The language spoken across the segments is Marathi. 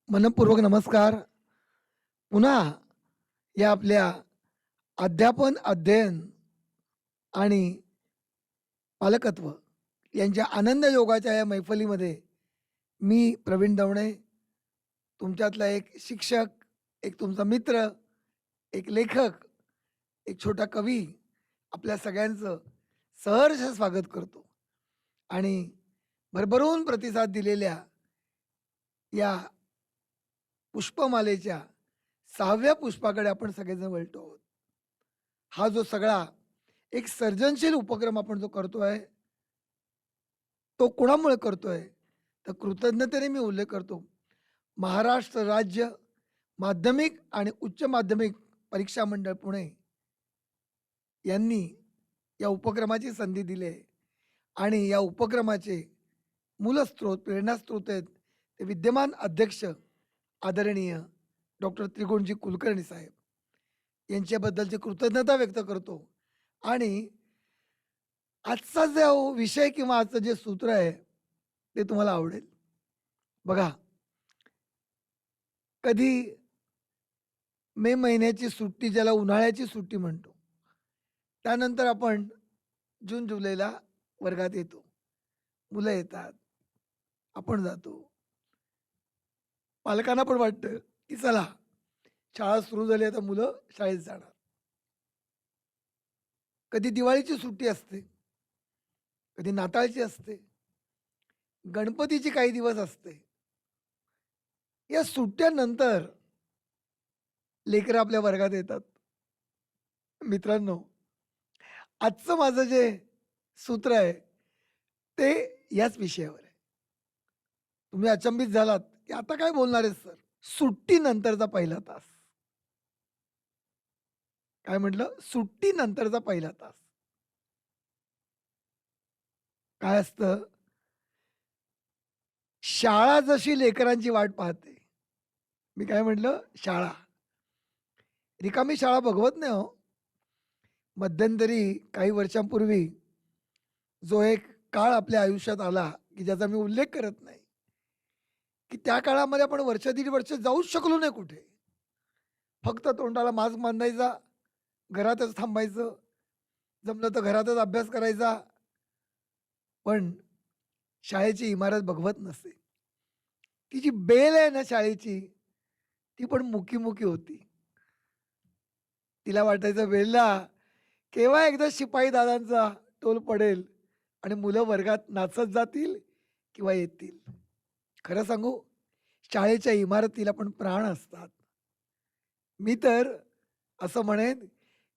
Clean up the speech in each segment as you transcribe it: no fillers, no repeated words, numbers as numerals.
मनपूर्वक नमस्कार. पुन्हा या आपल्या अध्यापन, अध्ययन आणि पालकत्व यांच्या आनंद योगाच्या या मैफलीमध्ये मी प्रवीण दवणे, तुमच्यातला एक शिक्षक, एक तुमचा मित्र, एक लेखक, एक छोटा कवी आपल्या सगळ्यांचं सहर्ष स्वागत करतो. आणि भरभरून प्रतिसाद दिलेल्या या पुष्पमालेच्या 6व्या पुष्पाकडे आपण सगळेजण वळतो आहोत. हा जो सगळा एक सर्जनशील उपक्रम आपण जो करतोय, तो कोणामुळे करतोय? तर कृतज्ञतेने मी उल्लेख करतो. महाराष्ट्र राज्य माध्यमिक आणि उच्च माध्यमिक परीक्षा मंडळ पुणे यांनी या उपक्रमाची संधी दिली आहे. आणि या उपक्रमाचे मूलस्रोत, प्रेरणास्रोत आहेत ते विद्यमान अध्यक्ष आदरणीय डॉक्टर त्रिगुणजी कुलकर्णी साहेब यांच्याबद्दलची कृतज्ञता व्यक्त करतो. आणि आजचा जो विषय किंवा आजचं जे सूत्र आहे ते तुम्हाला आवडेल. बघा, कधी मे महिन्याची सुट्टी ज्याला उन्हाळ्याची सुट्टी म्हणतो, त्यानंतर आपण जून जुलैला वर्गात येतो. मुलं येतात, आपण जातो. पालकांना पण वाटतं की चला, शाळा सुरू झाली आता मुलं शाळेत जाणार. कधी दिवाळीची सुट्टी असते, कधी नाताळची असते, गणपतीची काही दिवस असते. या सुट्ट्यानंतर लेकरं आपल्या वर्गात येतात. मित्रांनो, आजचं माझं जे सूत्र आहे ते याच विषयावर आहे. तुम्ही अचंबित झालात की आता काय बोलणार आहे सर? सुट्टीनंतरचा पहिला तास. काय म्हटलं? सुट्टीनंतरचा पहिला तास. काय असतं? शाळा जशी लेकरांची वाट पाहते. मी काय म्हटलं? शाळा. रिकामी शाळा भगवत नाही हो. मध्यंतरी काही वर्षांपूर्वी जो एक काळ आपल्या आयुष्यात आला, की ज्याचा मी उल्लेख करत नाही, की त्या काळामध्ये आपण वर्ष दीड वर्ष जाऊच शकलो नाही कुठे. फक्त तोंडाला मास्क बांधायचा, घरातच थांबायचं, जमलं तर घरातच अभ्यास करायचा. पण शाळेची इमारत बघवत नसे. ती जी बेल आहे ना शाळेची, ती पण मुकी-मुकी होती. तिला वाटायचं बेलला केव्हा एकदा शिपाई दादांचा टोल पडेल आणि मुलं वर्गात नाचत जातील किंवा येतील. खरं सांगू, शाळेच्या इमारतीला पण प्राण असतात. मी तर असं म्हणेन,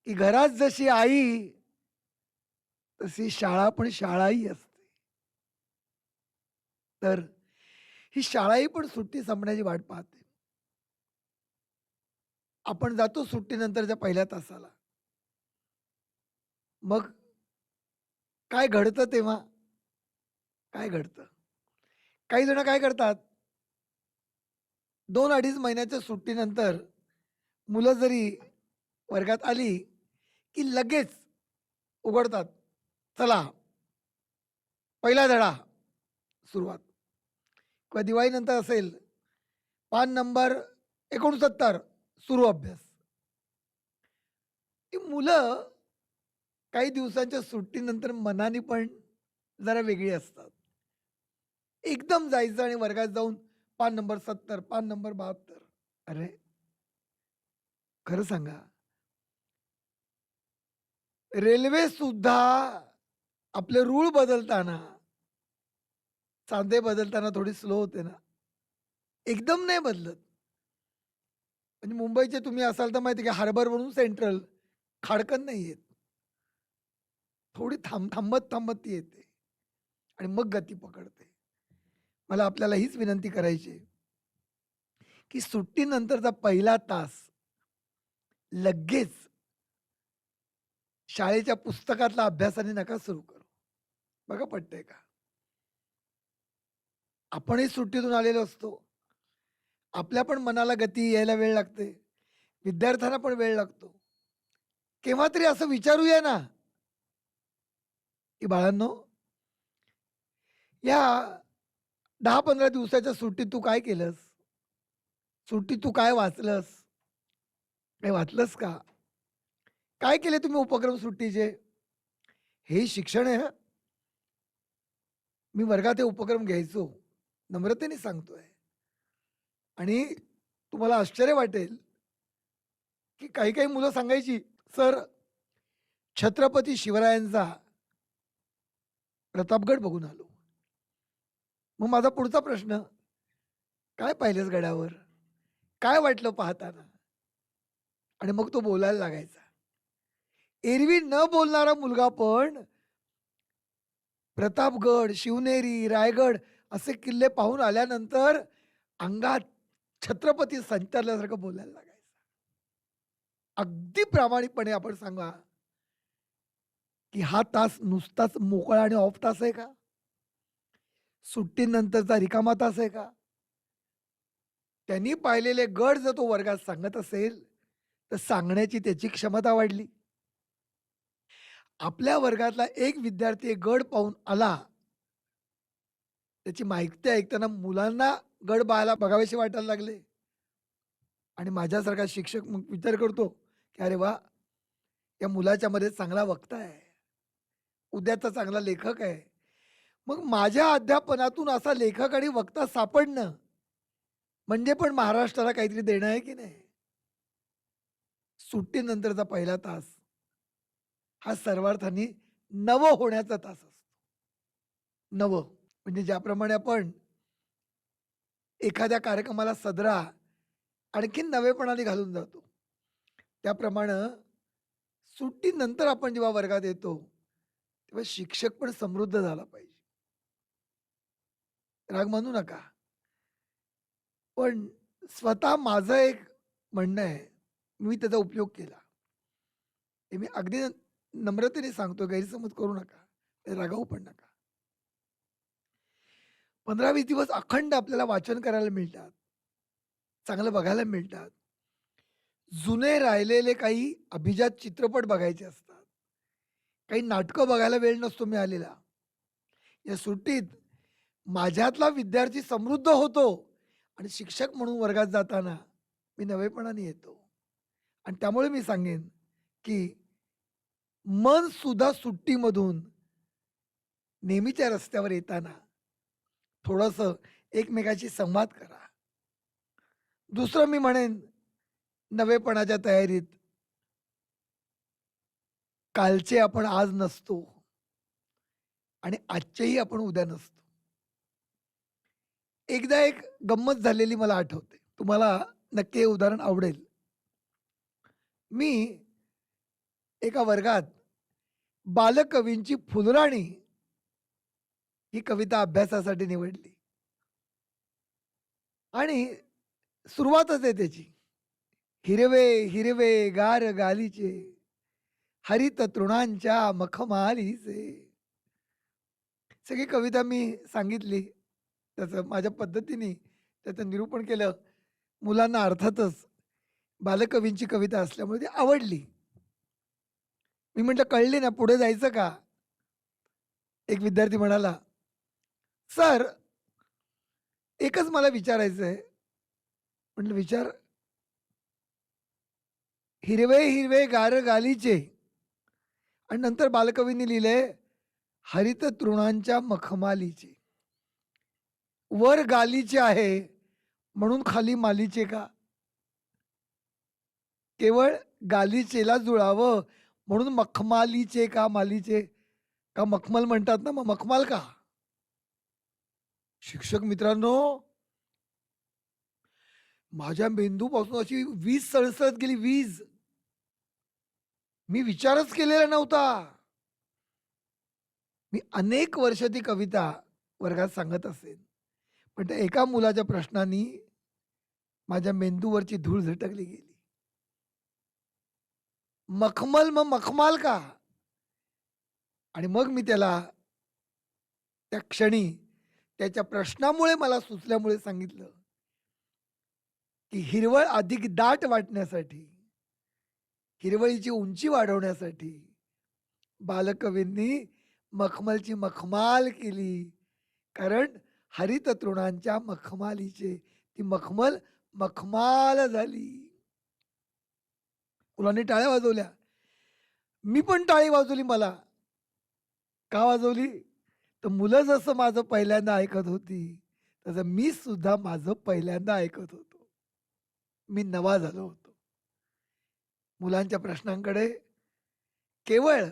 की घरात जशी आई, तशी शाळा पण शाळाही असते. तर ही शाळाही पण सुट्टी संपण्याची वाट पाहते. आपण जातो सुट्टीनंतरच्या पहिल्या तासाला. मग काय घडतं तेव्हा? काय घडतं? काही जण काय करतात, 2-2.5 महिन्याच्या सुट्टीनंतर मुलं जरी वर्गात आली, की लगेच उघडतात. चला, पहिला धडा सुरुवात. किंवा दिवाळीनंतर असेल, पान नंबर 69 सुरू अभ्यास. ती मुलं काही दिवसांच्या सुट्टीनंतर मनाने पण जरा वेगळी असतात. एकदम जायचं आणि वर्गात जाऊन पान नंबर 70, पान नंबर 72. अरे, खरं सांगा, रेल्वे सुद्धा आपले रूळ बदलताना, चांदे बदलताना थोडी स्लो होते ना. एकदम नाही बदलत. म्हणजे मुंबईचे तुम्ही असाल तर माहिती आहे की हार्बरवरून सेंट्रल खाडकन नाही येत. थोडी थांबत ती येते आणि मग गती पकडते. मला आपल्याला हीच विनंती करायची आहे, की सुट्टीनंतरचा पहिला तास लगेच शाळेच्या पुस्तकातला अभ्यासाने नका सुरू करू. बघा पटतंय का? आपणही सुट्टीतून आलेलो असतो. आपल्या पण मनाला गती यायला वेळ लागते. विद्यार्थ्यांना पण वेळ लागतो. केव्हा तरी असं विचारूया ना, की बाळांनो, या 10-15 दिवसाच्या सुट्टीत तू काय केलंस? सुट्टी तू काय वाचलंस? काही वाचलंस का? काय केले तुम्ही उपक्रम सुट्टीचे? हे शिक्षण आहे हं. मी वर्गात हे उपक्रम घ्यायचो. नम्रतेने सांगतोय. आणि तुम्हाला आश्चर्य वाटेल, की काही-काही मुलं सांगायची, "सर, छत्रपती शिवरायांचा प्रतापगड बघून आलो." मग माझा पुढचा प्रश्न, "काय पाहिलंस गडावर? काय वाटलं पाहताना?" आणि मग तो बोलायला लागायचा. एरवी न बोलणारा मुलगा पण प्रतापगड, शिवनेरी, रायगड असे किल्ले पाहून आल्यानंतर अंगात छत्रपती संचारल्यासारखं बोलायला लागायचं. अगदी प्रामाणिकपणे आपण सांगा, की हा तास नुसताच मोकळा आणि ऑफ तास आहे का? सुट्टीनंतरचा रिकामा तास आहे का? त्यांनी पाहिलेले गड जर तो वर्गात सांगत असेल, तर सांगण्याची त्याची क्षमता वाढली. आपल्या वर्गातला एक विद्यार्थी एक गड पाहून आला, त्याची माहिती ऐकताना मुलांना गड पाहायला बघावेसे वाटायला लागले. आणि माझ्यासारखा शिक्षक मग विचार करतो, की "अरे वाह! या मुलाच्यामध्ये चांगला वक्ता आहे. उद्याचा चांगला लेखक आहे." मग माझ्या अध्यापनातून असा लेखक आणि वक्ता सापडणं, म्हणजे पण महाराष्ट्राला काहीतरी देणं आहे की नाही? सुट्टीनंतरचा पहिला तास हा सर्वार्थाने नवं होण्याचा तास असतो. नवं म्हणजे ज्याप्रमाणे आपण एखाद्या कार्यक्रमाला सदरा आणखीन नवेपणाने घालून जातो. त्याप्रमाणे सुट्टीनंतर आपण जेव्हा वर्गात येतो, तेव्हा शिक्षक पण समृद्ध झाला पाहिजे. राग मानू नका. पण स्वतः माझं एक म्हणणं आहे, मी त्याचा उपयोग केला. हे मी अगदी नम्रतेने सांगतो, गैरसमज करू नका. रागावू पण नका. 15-20 दिवस अखंड आपल्याला वाचन करायला मिळतात. चांगलं बघायला मिळतात. जुने राहिलेले काही अभिजात चित्रपट बघायचे असतात. काही नाटकं बघायला वेळ नसतो मिळालेला. या सुट्टीत माझ्यातला विद्यार्थी समृद्ध होतो आणि शिक्षक म्हणून वर्गात जाताना मी नवेपणाने येतो. आणि त्यामुळे मी सांगेन, की मन सुद्धा सुट्टीमधून नेहमीच्या रस्त्यावर येताना थोडंसं एकमेकाशी संवाद करा. दुसरं मी म्हणेन, नवेपणाच्या तयारीत कालचे आपण आज नसतो आणि आजचेही आपण उद्या नसतो. एकदा एक गंमत झालेली मला आठवते. तुम्हाला नक्की हे उदाहरण आवडेल. मी एका वर्गात बालकवींची फुलराणी ही कविता अभ्यासासाठी निवडली आणि सुरुवातच आहे त्याची. हिरवे हिरवे गार गालीचे, हरित तृणांच्या मखमालीचे. सगळी कविता मी सांगितली. त्याचं माझ्या पद्धतीने त्याचं निरूपण केलं. मुलांना अर्थातच बालकवींची कविता असल्यामुळे ती आवडली. मी म्हटलं, "कळली ना, पुढे जायचं का?" एक विद्यार्थी म्हणाला, "सर, एकच मला विचारायचं आहे." म्हटलं, "विचार." "हिरवे हिरवे गार गालीचे" आणि नंतर बालकवींनी लिहिलंय, "हरित तृणांच्या मखमालीचे." वर गालीचे आहे म्हणून खाली मालीचे का? केवळ गालिचेला जुळावं म्हणून मखमालीचे का मालीचे? का मखमल म्हणतात ना, मग मखमाल का? शिक्षक मित्रांनो, माझ्या मेंदूपासून अशी वीज सळसळत गेली, वीज. मी विचारच केलेला नव्हता. मी अनेक वर्ष ती कविता वर्गात सांगत असेन. पण त्या एका मुलाच्या प्रश्नाने माझ्या मेंदूवरची धूळ झटकली गेली. मखमल मग मखमाल का? आणि मग मी त्याला त्या क्षणी त्याच्या प्रश्नामुळे मला सुचल्यामुळे सांगितलं, की हिरवळ अधिक दाट वाटण्यासाठी, हिरवळीची उंची वाढवण्यासाठी बालकवींनी मखमलची मखमाल केली. कारण हरित तृणांच्या मखमालीचे, ती मखमल मखमाल झाली. मुलांनी टाळ्या वाजवल्या. मी पण टाळी वाजवली मला. का वाजवली? तर मुलं जसं माझं पहिल्यांदा ऐकत होती, तसं मी सुद्धा माझं पहिल्यांदा ऐकत होतो. मी नवा झालो होतो. मुलांच्या प्रश्नांकडे केवळ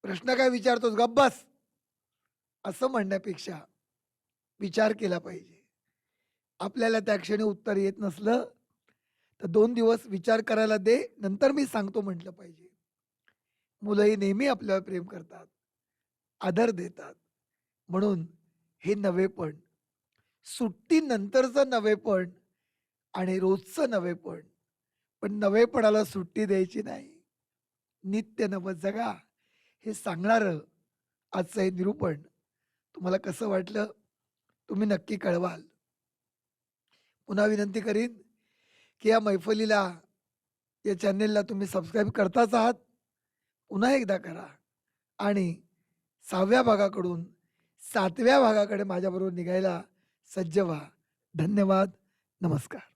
प्रश्न काय विचारतोस गप्प बस, असं म्हणण्यापेक्षा विचार केला पाहिजे. आपल्याला त्या क्षणी उत्तर येत नसलं, तर 2 दिवस विचार करायला दे, नंतर मी सांगतो म्हटलं पाहिजे. मुलंही नेहमी आपल्यावर प्रेम करतात, आदर देतात. म्हणून हे नवेपण, सुट्टीनंतरचं नवेपण आणि रोजचं नवेपण, पण नवेपणाला सुट्टी द्यायची नाही. नित्य नवं जगा, हे सांगणारं आजचं हे निरूपण तुम्हाला कसं वाटलं? तुम्ही नक्की कळवाल. पुन्हा विनंती करीन, की या मैफलीला, या चॅनेलला तुम्ही सबस्क्राईब करताच आहात. पुन्हा एकदा करा आणि 6व्या भागाकडून 7व्या भागाकडे माझ्याबरोबर निघायला सज्ज व्हा. धन्यवाद. नमस्कार.